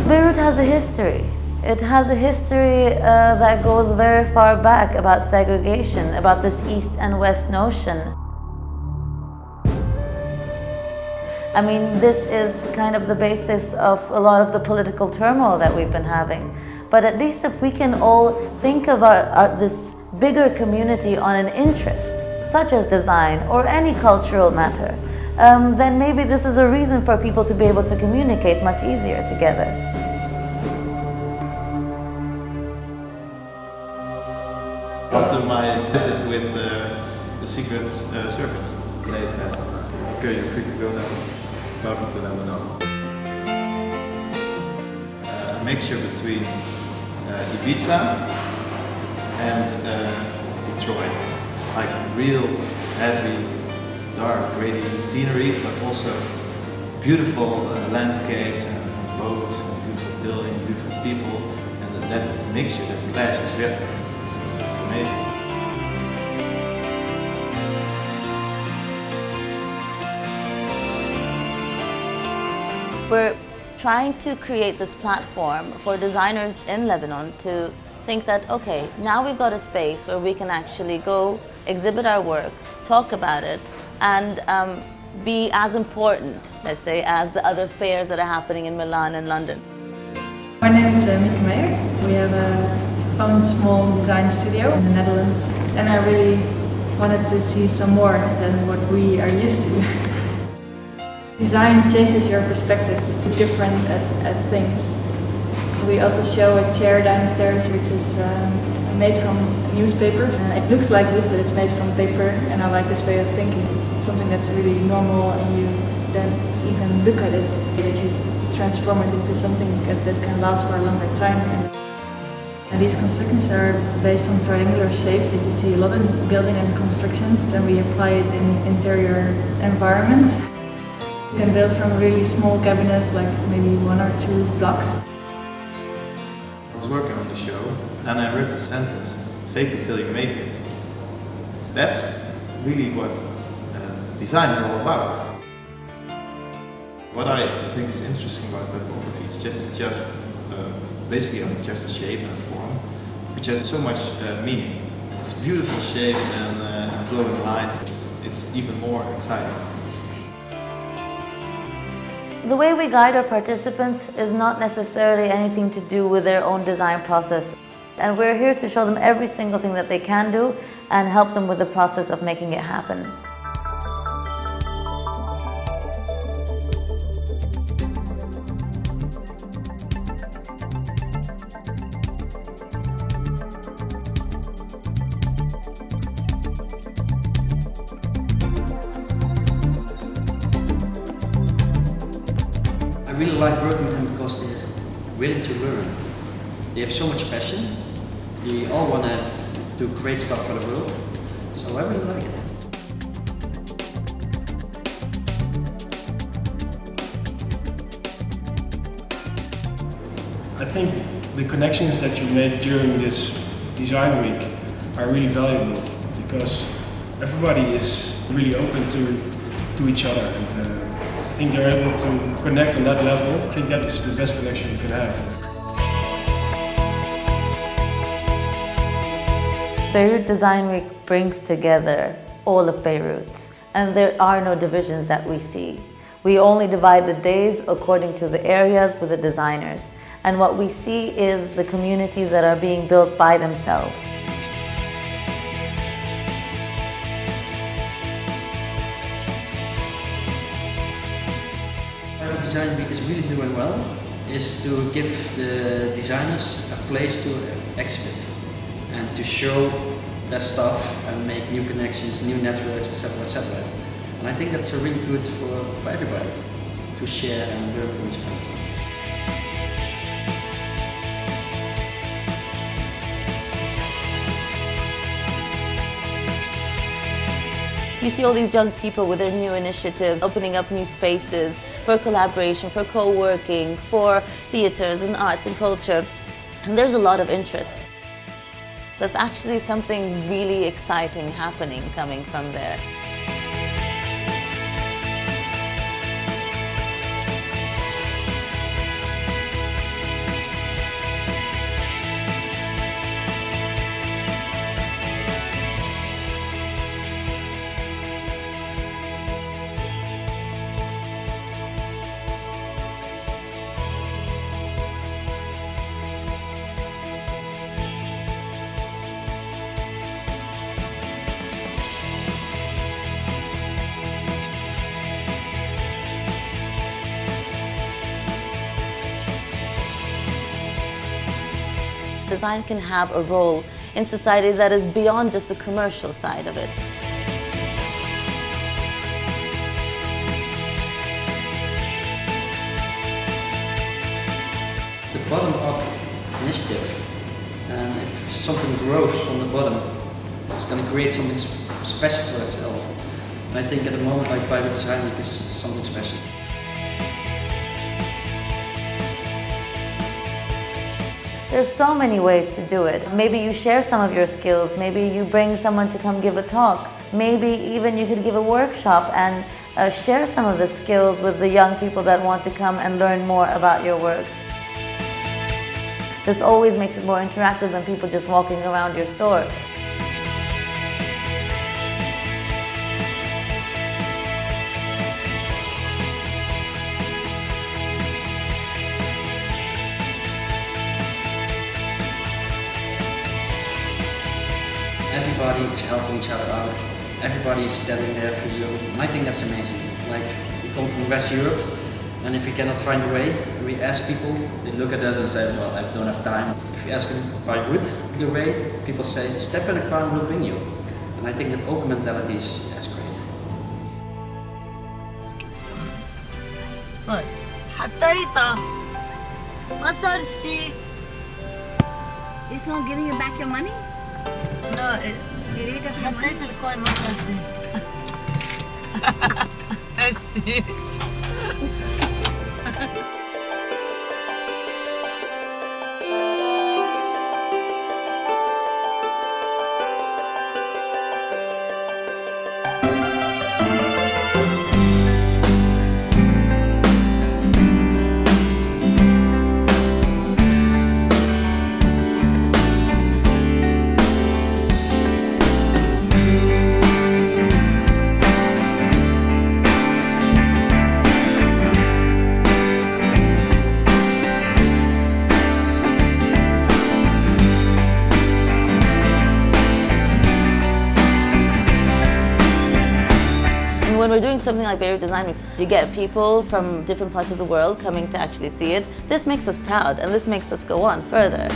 Beirut has a history. It has a history that goes very far back about segregation, about this East and West notion. I mean, this is kind of the basis of a lot of the political turmoil that we've been having. But at least if we can all think of this bigger community on an interest, such as design or any cultural matter, then maybe this is a reason for people to be able to communicate much easier together. After my visit with the Secret Service, they said, okay, you're free to go now. Welcome to Lebanon. A mixture between Ibiza and Detroit. Like real heavy, dark, gritty scenery, but also beautiful landscapes and boats, and beautiful buildings, beautiful people, and that mixture, that clash is really, it's amazing. We're trying to create this platform for designers in Lebanon to think that, okay, now we've got a space where we can actually go exhibit our work, talk about it, and be as important, let's say, as the other fairs that are happening in Milan and London. My name is Maya. We have our own small design studio in the Netherlands, and I really wanted to see some more than what we are used to. Design changes your perspective, different at things. We also show a chair downstairs which is made from newspapers. It looks like wood, but it's made from paper, and I like this way of thinking. Something that's really normal, and you then even look at it, that you transform it into something that can last for a longer time. And these constructions are based on triangular shapes that you see a lot in building and construction. Then we apply it in interior environments. You can build from really small cabinets, like maybe 1 or 2 blocks. I was working on the show and I read the sentence, fake it till you make it. That's really what design is all about. What I think is interesting about typography is just basically just a shape and form, which has so much meaning. It's beautiful shapes and flowing lines. It's even more exciting. The way we guide our participants is not necessarily anything to do with their own design process. And we're here to show them every single thing that they can do and help them with the process of making it happen. I really like working with them because they're willing to learn. They have so much passion. They all want to do great stuff for the world. So I really like it. I think the connections that you made during this design week are really valuable because everybody is really open to each other. And, I think they're able to connect on that level. I think that is the best connection you can have. Beirut Design Week brings together all of Beirut, and there are no divisions that we see. We only divide the days according to the areas with the designers, and what we see is the communities that are being built by themselves. Beirut Design Week is really doing well, is to give the designers a place to exhibit and to show their stuff and make new connections, new networks, etc., etc. And I think that's really good for everybody to share and learn from each other. You see all these young people with their new initiatives, opening up new spaces for collaboration, for co-working, for theatres and arts and culture. And there's a lot of interest. There's actually something really exciting happening coming from there. Design can have a role in society that is beyond just the commercial side of it. It's a bottom-up initiative, and if something grows from the bottom, it's going to create something special for itself. And I think at a moment like Beirut Design Week is something special. There's so many ways to do it. Maybe you share some of your skills, maybe you bring someone to come give a talk, maybe even you could give a workshop and share some of the skills with the young people that want to come and learn more about your work. This always makes it more interactive than people just walking around your store. Everybody is helping each other out. Everybody is standing there for you. And I think that's amazing. Like, we come from West Europe, and if we cannot find a way, we ask people, they look at us and say, well, I don't have time. If you ask them, Beirut, the way, people say, step in the car and we'll bring you. And I think that open mentality is great. Look, Hatarita. Masarshi. It's not giving you back your money? No, it. Hatarita Hatarita الكوين Masarshi. I see. When we're doing something like Beirut Design Week, you get people from different parts of the world coming to actually see it. This makes us proud and this makes us go on further.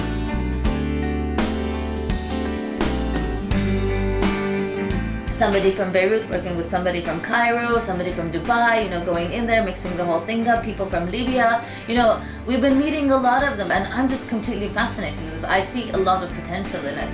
Somebody from Beirut working with somebody from Cairo, somebody from Dubai, going in there, mixing the whole thing up, people from Libya. We've been meeting a lot of them and I'm just completely fascinated with this. I see a lot of potential in it.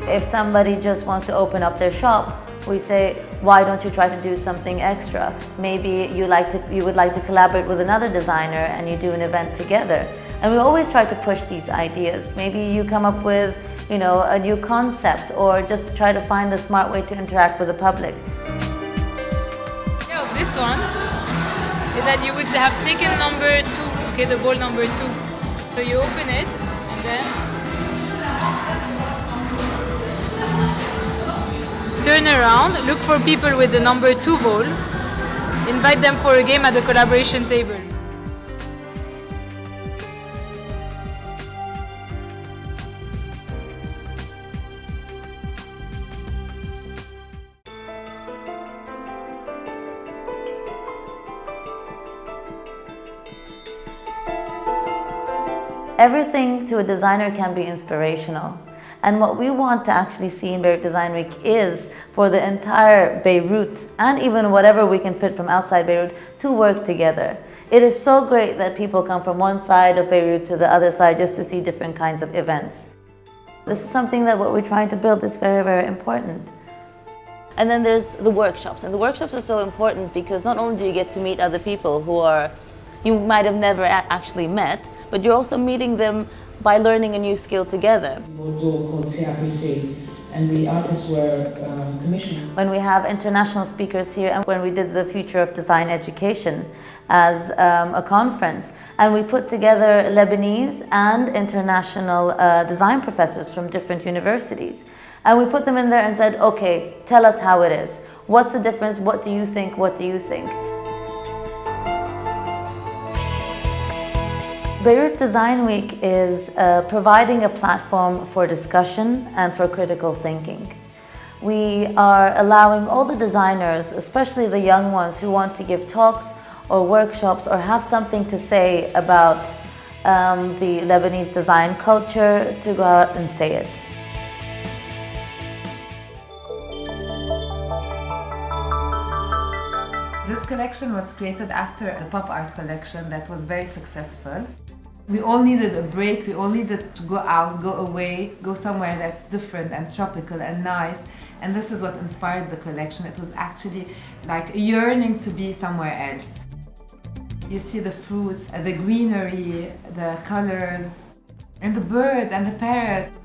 If somebody just wants to open up their shop, we say, why don't you try to do something extra? Maybe you would like to collaborate with another designer and you do an event together. And we always try to push these ideas. Maybe you come up with, a new concept or just try to find a smart way to interact with the public. Yeah, this one is that you would have taken number 2, okay, the ball number 2. So you open it and then turn turn around, look for people with the number 2 ball, invite them for a game at the collaboration table. Everything to a designer can be inspirational. And what we want to actually see in Beirut Design Week is for the entire Beirut, and even whatever we can fit from outside Beirut, to work together. It is so great that people come from one side of Beirut to the other side just to see different kinds of events. This is something that what we're trying to build is very, very important. And then there's the workshops. And the workshops are so important because not only do you get to meet other people who you might have never actually met, but you're also meeting them by learning a new skill together. And the artists were commissioned. When we have international speakers here, and when we did the Future of Design Education as a conference, and we put together Lebanese and international design professors from different universities, and we put them in there and said, okay, tell us how it is. What's the difference? What do you think? What do you think? Beirut Design Week is providing a platform for discussion and for critical thinking. We are allowing all the designers, especially the young ones who want to give talks or workshops or have something to say about the Lebanese design culture, to go out and say it. This collection was created after the pop art collection that was very successful. We all needed a break, we all needed to go out, go away, go somewhere that's different and tropical and nice. And this is what inspired the collection. It was actually like a yearning to be somewhere else. You see the fruits, the greenery, the colors, and the birds and the parrots.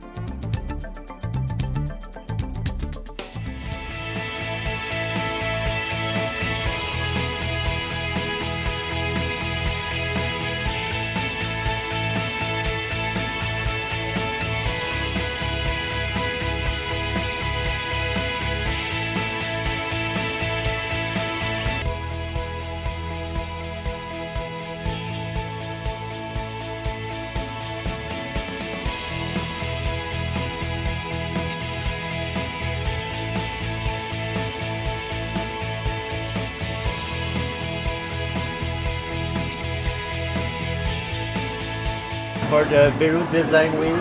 For the Beirut Design Week,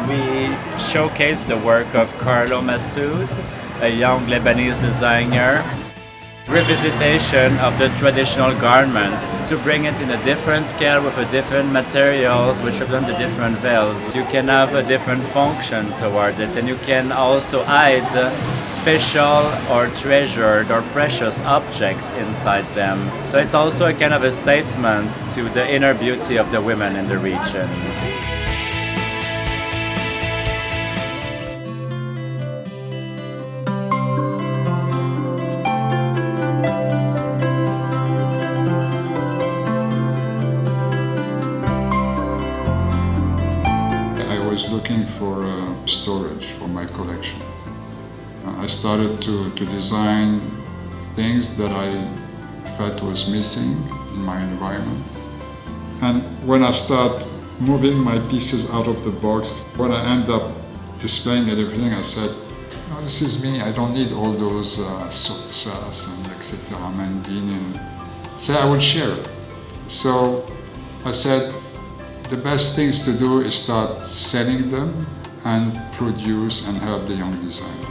we showcase the work of Carlo Massoud, a young Lebanese designer. Revisitation of the traditional garments to bring it in a different scale with a different materials which represent the different veils. You can have a different function towards it, and you can also hide special or treasured or precious objects inside them. So it's also a kind of a statement to the inner beauty of the women in the region. I was looking for storage for my collection. I started to design things that I felt was missing in my environment. And when I start moving my pieces out of the box, when I end up displaying it, everything, I said, no, this is me, I don't need all those sotsas and etc. Mandini. So I would share it. So I said, the best things to do is start selling them and produce and help the young designer.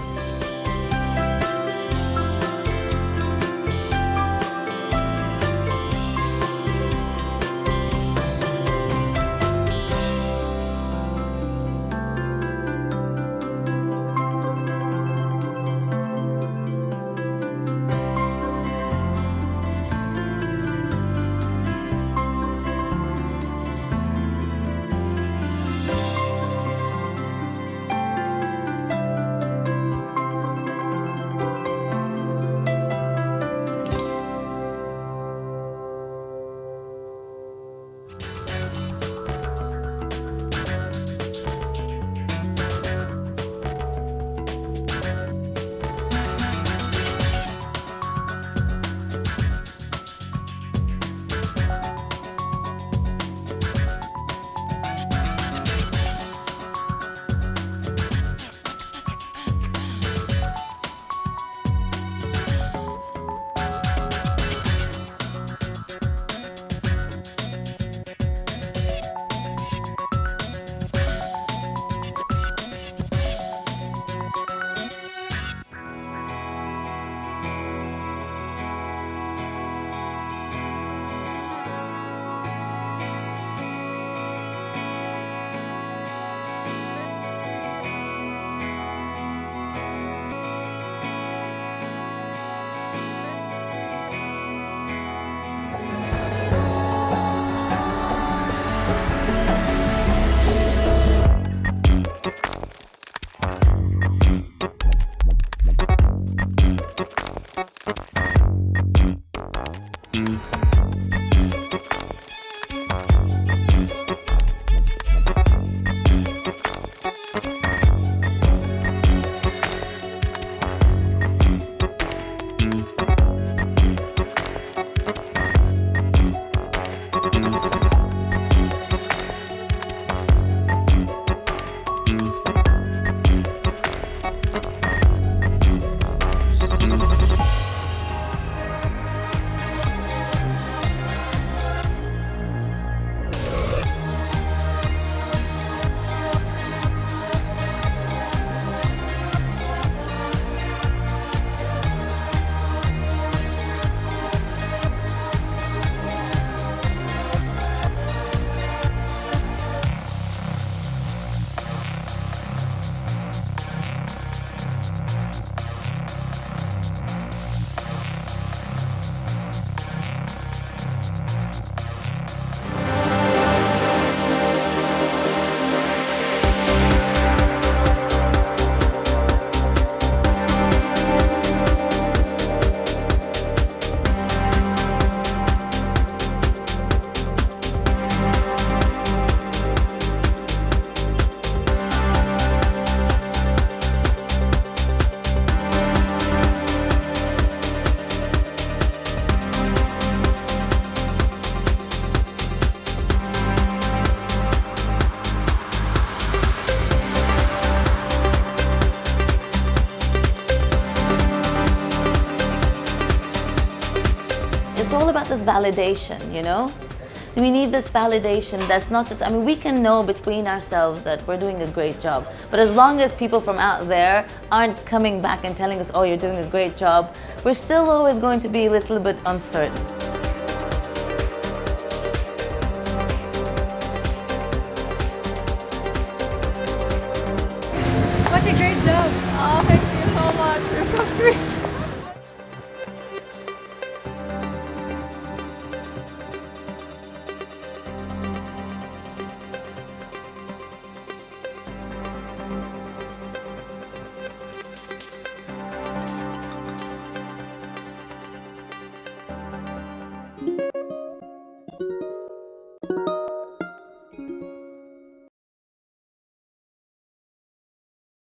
about this validation, you know? We need this validation that's not just, I mean, we can know between ourselves that we're doing a great job, but as long as people from out there aren't coming back and telling us, oh, you're doing a great job, we're still always going to be a little bit uncertain. What a great job! Oh, thank you so much. You're so sweet.